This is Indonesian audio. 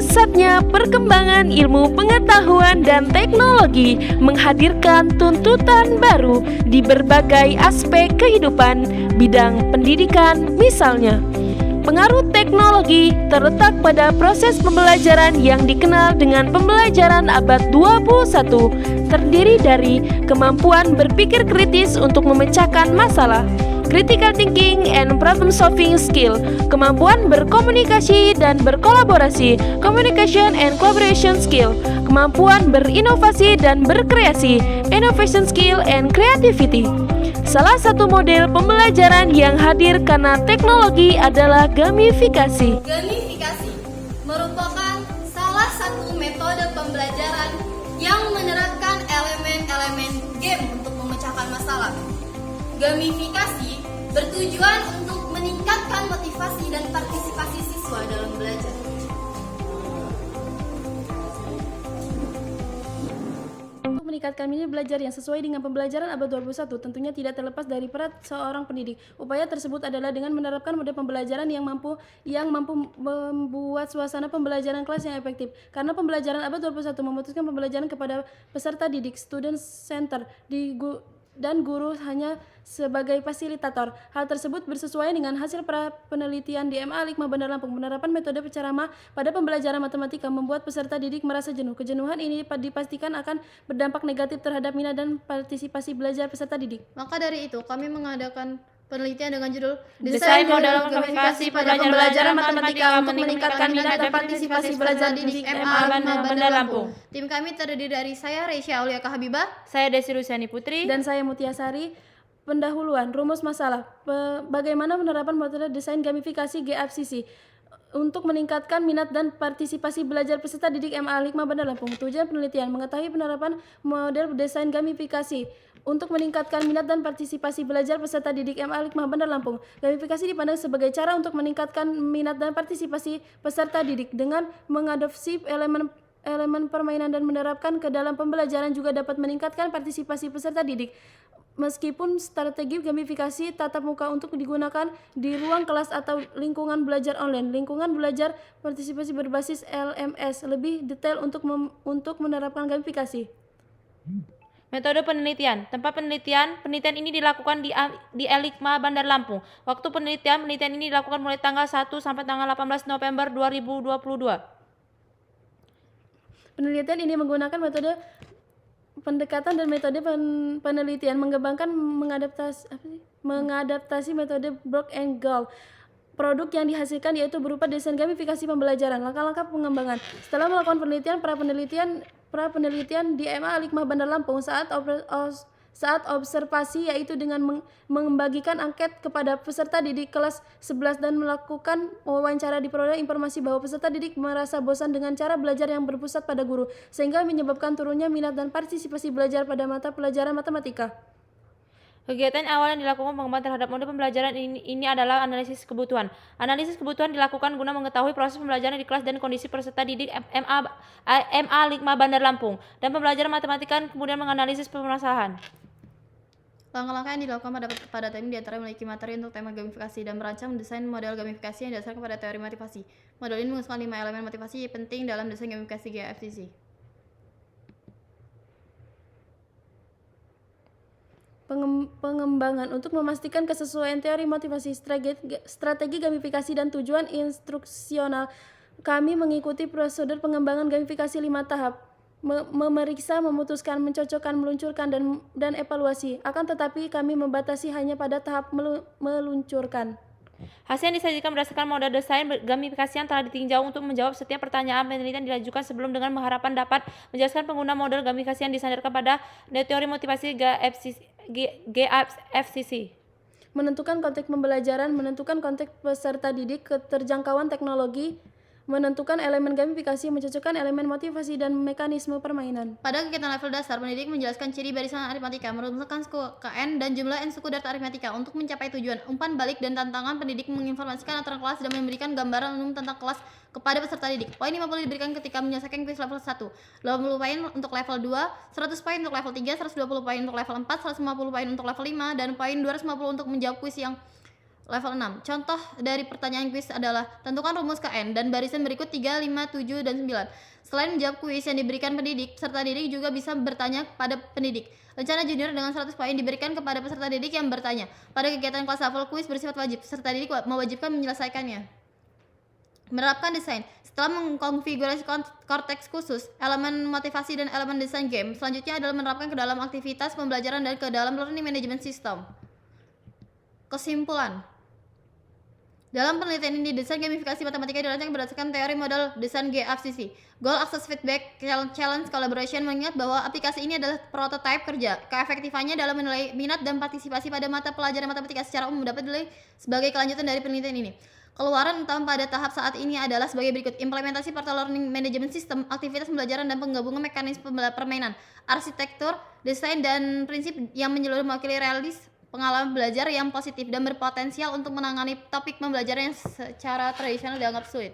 pesatnya perkembangan ilmu pengetahuan dan teknologi menghadirkan tuntutan baru di berbagai aspek kehidupan, bidang pendidikan misalnya. Pengaruh teknologi terletak pada proses pembelajaran yang dikenal dengan pembelajaran abad 21, terdiri dari kemampuan berpikir kritis untuk memecahkan masalah, critical thinking and problem solving skill, kemampuan berkomunikasi dan berkolaborasi, communication and collaboration skill, kemampuan berinovasi dan berkreasi, innovation skill and creativity. Salah satu model pembelajaran yang hadir karena teknologi adalah gamifikasi. Gamifikasi merupakan salah satu metode pembelajaran yang menerapkan elemen-elemen game untuk memecahkan masalah. Gamifikasi bertujuan untuk meningkatkan motivasi dan partisipasi siswa dalam belajar. Untuk meningkatkan minat belajar yang sesuai dengan pembelajaran abad 21, tentunya tidak terlepas dari peran seorang pendidik. Upaya tersebut adalah dengan menerapkan model pembelajaran yang mampu membuat suasana pembelajaran kelas yang efektif. Karena pembelajaran abad 21 memutuskan pembelajaran kepada peserta didik, student center, dan guru hanya sebagai fasilitator. Hal tersebut bersesuaian dengan hasil penelitian di MA Al-Hikmah Bandar Lampung. Penerapan metode ceramah pada pembelajaran matematika membuat peserta didik merasa jenuh. Kejenuhan ini dipastikan akan berdampak negatif terhadap minat dan partisipasi belajar peserta didik. Maka dari itu, kami mengadakan penelitian dengan judul Desain model gamifikasi pada pembelajaran matematika untuk meningkatkan minat dan partisipasi belajar didik MA Bandar Lampung. Tim kami terdiri dari saya, Reisha Aulia Kahabibah, Saya Desi Luciani Putri. Dan saya Mutiasari. Pendahuluan, rumus masalah, bagaimana penerapan metode desain gamifikasi GFCC untuk meningkatkan minat dan partisipasi belajar peserta didik MA Al-Hikmah Bandar Lampung. Tujuan penelitian mengetahui penerapan model desain gamifikasi untuk meningkatkan minat dan partisipasi belajar peserta didik MA Al-Hikmah Bandar Lampung. Gamifikasi dipandang sebagai cara untuk meningkatkan minat dan partisipasi peserta didik dengan mengadopsi elemen permainan dan menerapkan ke dalam pembelajaran juga dapat meningkatkan partisipasi peserta didik. Meskipun strategi gamifikasi tatap muka untuk digunakan di ruang kelas atau lingkungan belajar online, lingkungan belajar partisipasi berbasis LMS lebih detail untuk menerapkan gamifikasi. Metode penelitian. Tempat penelitian ini dilakukan di Al-Hikmah Bandar Lampung. Waktu penelitian ini dilakukan mulai tanggal 1 sampai tanggal 18 November 2022. Penelitian ini menggunakan metode pendekatan dan metode penelitian mengembangkan mengadaptasi metode Brock and Gall. Produk yang dihasilkan yaitu berupa desain gamifikasi pembelajaran. Langkah-langkah pengembangan. Setelah melakukan penelitian, pra penelitian di MA Al-Hikmah Bandar Lampung saat observasi yaitu dengan membagikan angket kepada peserta didik kelas 11 dan melakukan wawancara diperoleh informasi bahwa peserta didik merasa bosan dengan cara belajar yang berpusat pada guru sehingga menyebabkan turunnya minat dan partisipasi belajar pada mata pelajaran matematika. Kegiatan awal yang dilakukan pengembangan terhadap model pembelajaran ini adalah analisis kebutuhan. Analisis kebutuhan dilakukan guna mengetahui proses pembelajaran di kelas dan kondisi peserta didik MA Al-Hikmah Bandar Lampung dan pembelajaran matematika kemudian menganalisis permasalahan. Langkah-langkah yang dilakukan pada tim diantara memiliki materi untuk tema gamifikasi dan merancang desain model gamifikasi yang didasarkan pada teori motivasi. Model ini mengusungkan 5 elemen motivasi penting dalam desain gamifikasi GFCC. Pengembangan untuk memastikan kesesuaian teori motivasi, strategi gamifikasi dan tujuan instruksional. Kami mengikuti prosedur pengembangan gamifikasi 5 tahap. Memeriksa, memutuskan, mencocokkan, meluncurkan, dan evaluasi. Akan tetapi kami membatasi hanya pada tahap meluncurkan. Hasil yang disajikan berdasarkan model desain gamifikasi yang telah ditinjau untuk menjawab setiap pertanyaan penelitian diajukan sebelum dengan harapan dapat menjelaskan pengguna model gamifikasi yang disandarkan pada teori motivasi GFCC. Menentukan konteks pembelajaran, menentukan konteks peserta didik, keterjangkauan teknologi, menentukan elemen gamifikasi, mencocokkan elemen motivasi dan mekanisme permainan. Pada kegiatan level dasar, pendidik menjelaskan ciri barisan aritmatika, merumuskan suku KN dan jumlah N suku data aritmatika untuk mencapai tujuan. Umpan balik dan tantangan pendidik menginformasikan aturan kelas dan memberikan gambaran umum tentang kelas kepada peserta didik. Poin 50 diberikan ketika menyelesaikan kuis level 1, 80 poin untuk level 2, 100 poin untuk level 3, 120 poin untuk level 4, 150 poin untuk level 5, dan poin 250 untuk menjawab kuis yang Level 6. Contoh dari pertanyaan kuis adalah tentukan rumus KN dan barisan berikut 3, 5, 7, dan 9. Selain menjawab kuis yang diberikan pendidik, peserta didik juga bisa bertanya kepada pendidik. Rencana junior dengan 100 poin diberikan kepada peserta didik yang bertanya. Pada kegiatan kelas level kuis bersifat wajib, peserta didik mewajibkan menyelesaikannya. Menerapkan desain. Setelah mengkonfigurasi korteks khusus, elemen motivasi dan elemen desain game, selanjutnya adalah menerapkan ke dalam aktivitas pembelajaran dan ke dalam learning management system. Kesimpulan. Dalam penelitian ini, desain gamifikasi matematika dirancang berdasarkan teori model desain GAFCC. Goal Access Feedback Challenge Collaboration mengingat bahwa aplikasi ini adalah prototipe kerja. Keefektifannya dalam menilai minat dan partisipasi pada mata pelajaran matematika secara umum dapat dinilai sebagai kelanjutan dari penelitian ini. Keluaran utama pada tahap saat ini adalah sebagai berikut: implementasi Portal Learning Management System, aktivitas pembelajaran dan penggabungan mekanisme permainan, arsitektur, desain, dan prinsip yang menyeluruh mewakili realis pengalaman belajar yang positif dan berpotensial untuk menangani topik pembelajaran yang secara tradisional dianggap sulit.